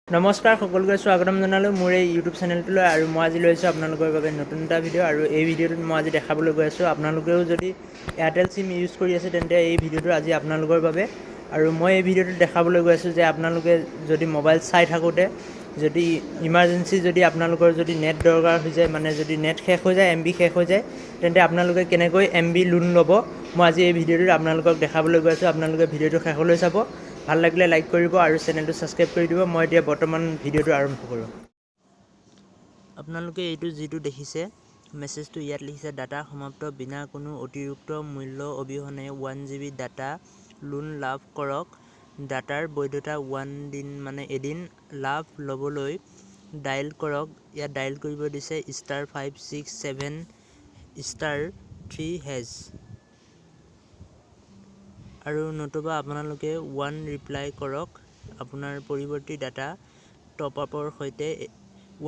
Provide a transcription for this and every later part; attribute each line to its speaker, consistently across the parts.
Speaker 1: নমস্কাৰ সকলোকে স্বাগতম জনালোঁ মোৰ এই ইউটিউব চেনেলটোলৈ আৰু মই আজি লৈছোঁ আপোনালোকৰ বাবে নতুন এটা ভিডিঅ' আৰু এই ভিডিঅ'টোত মই আজি দেখাবলৈ গৈ আছোঁ আপোনালোকেও যদি এয়াৰটেল চিম ইউজ কৰি আছে তেন্তে এই ভিডিঅ'টো আজি আপোনালোকৰ বাবে আৰু মই এই ভিডিঅ'টোত দেখাবলৈ গৈ আছোঁ যে আপোনালোকে যদি মোবাইল চাই থাকোঁতে যদি ইমাৰ্জেঞ্চি যদি আপোনালোকৰ যদি নেট দৰকাৰ হৈ যায় মানে যদি নেট শেষ হৈ যায় MB শেষ হৈ যায় তেন্তে আপোনালোকে কেনেকৈ MB লোন ল'ব মই আজি এই ভিডিঅ'টোত আপোনালোকক দেখাবলৈ গৈ আছোঁ আপোনালোকে ভিডিঅ'টো শেষলৈ চাব ভাল লাগিলে লাইক কৰিব আৰু চেনেলটো সাবস্ক্ৰাইব কৰি দিব মই এতিয়া বৰ্তমান ভিডিঅ'টো আৰম্ভ কৰোঁ আপোনালোকে এইটো যেটো দেখিছে মেছেজটো ইয়াত লিখিছে ডাটা সমাপ্ত বিনা কোনো অতিৰিক্ত মূল্য অবিহনে 1GB ডাটা লোন লাভ কৰক ডাটাৰ বৈধতা 1 দিন মানে এদিন লাভ ল'বলৈ ডায়াল কৰক ইয়াত ডায়াল কৰিব দিছে *567*3# আৰু নতুবা আপোনালোকে 1 ৰিপ্লাই কৰক আপোনাৰ পৰিৱৰ্তী ডাটা টপ আপৰ সৈতে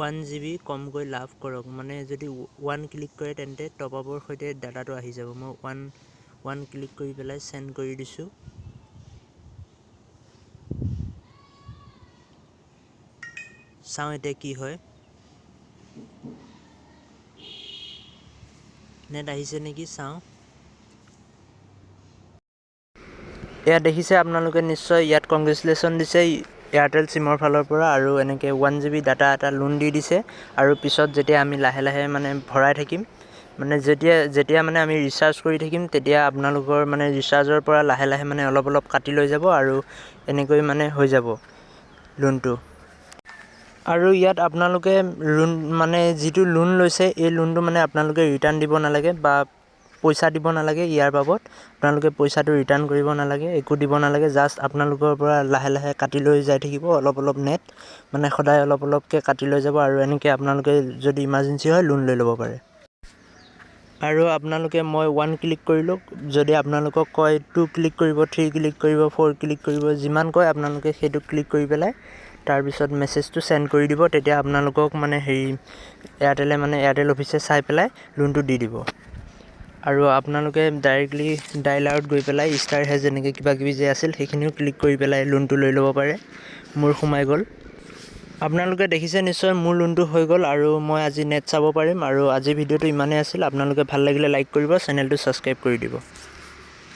Speaker 1: 1GB কমকৈ লাভ কৰক মানে যদি 1 ক্লিক কৰে তেন্তে টপ আপৰ সৈতে ডাটাটো আহি যাব মই 1 ক্লিক কৰি পেলাই সেন্ড কৰি দিছোঁ চাও এতিয়া কি হয় নেট আহিছে নেকি চাও এয়া দেখিছে আপোনালোকে নিশ্চয় ইয়াত কংগ্ৰেচুলেশ্যন দিছে এয়াৰটেল সিমৰ ফালৰ পৰা আৰু এনেকৈ 1GB ডাটা এটা লোন দি দিছে আৰু পিছত যেতিয়া আমি লাহে লাহে মানে ভৰাই থাকিম মানে যেতিয়া মানে আমি ৰিচাৰ্জ কৰি থাকিম তেতিয়া আপোনালোকৰ মানে ৰিচাৰ্জৰ পৰা লাহে লাহে মানে অলপ অলপ কাটি লৈ যাব আৰু এনেকৈ মানে হৈ যাব লোনটো আৰু ইয়াত আপোনালোকে লোন মানে যেটো লোন লৈছে এই লোনটো মানে আপোনালোকে ৰিটাৰ্ণ দিব নালাগে বা পইচা দিব নালাগে ইয়াৰ বাবদ আপোনালোকে পইচাটো ৰিটাৰ্ণ কৰিব নালাগে একো দিব নালাগে জাস্ট আপোনালোকৰ পৰা লাহে লাহে কাটি লৈ যাই থাকিব অলপ অলপ নেট মানে সদায় অলপ অলপকৈ কাটি লৈ যাব আৰু এনেকৈ আপোনালোকে যদি ইমাৰ্জেন্সি হয় লোন লৈ ল'ব পাৰে আৰু আপোনালোকে মই 1 ক্লিক কৰিলোঁ যদি আপোনালোকক কয় 2 ক্লিক কৰিব 3 ক্লিক কৰিব 4 ক্লিক কৰিব যিমান কয় আপোনালোকে সেইটো ক্লিক কৰি পেলাই তাৰ পিছত মেছেজটো সেন্ড কৰি দিব তেতিয়া আপোনালোকক মানে হেৰি এয়াৰটেল অফিচে চাই পেলাই লোনটো দি দিব আৰু আপোনালোকে ডাইৰেক্টলি ডায়ালাৰত গৈ পেলাই * যেনেকৈ কিবা কিবি যে আছিল সেইখিনিও ক্লিক কৰি পেলাই লোনটো লৈ ল'ব পাৰে মোৰ সোমাই গ'ল আপোনালোকে দেখিছে নিশ্চয় মোৰ লোনটো হৈ গ'ল আৰু মই আজি নেট চাব পাৰিম আৰু আজি ভিডিঅ'টো ইমানেই আছিল আপোনালোকে ভাল লাগিলে লাইক কৰিব চেনেলটো সাবস্ক্ৰাইব কৰি দিব